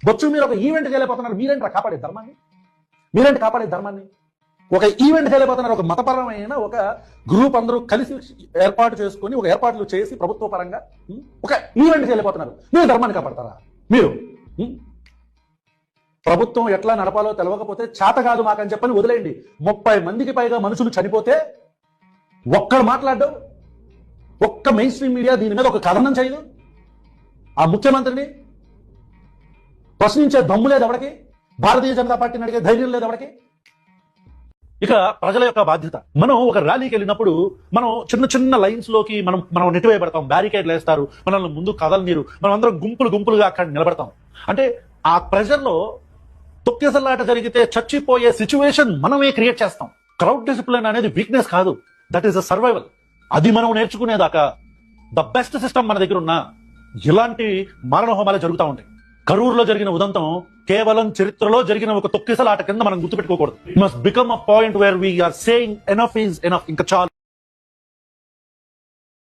బొచ్చు మీరు ఒక ఈవెంట్ చేయలేకపోతున్నారు. మీరేంటి కాపాడే ధర్మాన్ని? మీరేంటి కాపాడే ధర్మాన్ని? ఒక ఈవెంట్ చేయలేకపోతున్నారు. ఒక మతపరమైన ఒక గ్రూప్ అందరూ కలిసి ఏర్పాటు చేసుకుని ఒక ఏర్పాట్లు చేసి ప్రభుత్వ పరంగా ఒక ఈవెంట్ చేయలేకపోతున్నారు. మీరు ధర్మాన్ని కాపాడతారా? మీరు ప్రభుత్వం ఎట్లా నడపాలో తెలవకపోతే చేత కాదు మాకని చెప్పని వదిలేయండి. 30 మందికి పైగా మనుషులు చనిపోతే ఒక్కడు మాట్లాడ్డు, ఒక్క మెయిన్ స్ట్రీమ్ మీడియా దీని మీద ఒక కథనం చేయదు. ఆ ముఖ్యమంత్రిని ప్రశ్నించే దమ్ము లేదు ఎవరికి, భారతీయ జనతా పార్టీని అడిగే ధైర్యం లేదు ఎవరికి. ఇక ప్రజల యొక్క బాధ్యత. మనం ఒక ర్యాలీకి వెళ్ళినప్పుడు మనం చిన్న చిన్న లైన్స్ లోకి మనం నెట్టివేయబడతాం, బ్యారికేడ్లు వేస్తారు, మనల్ని ముందు కదలనీరు, మనం అందరం గుంపులుగా అక్కడ నిలబడతాం. అంటే ఆ ప్రెషర్ లో తొక్కేసలాట జరిగితే చచ్చిపోయే సిచ్యువేషన్ మనమే క్రియేట్ చేస్తాం. క్రౌడ్ డిసిప్లిన్ అనేది వీక్నెస్ కాదు, దట్ ఈస్ అ సర్వైవల్. అది మనం నేర్చుకునేదాకా ద బెస్ట్ సిస్టమ్ మన దగ్గర ఉన్న ఇలాంటి మారణహోమాలే జరుగుతూ ఉంటాయి. కరూరులో జరిగిన ఉదంతం కేవలం చరిత్రలో జరిగిన ఒక తొక్కిసలాట కింద మనం గుర్తుపెట్టుకోకూడదు. It must become a point where we are saying enough is enough. ఇంకా చాలు.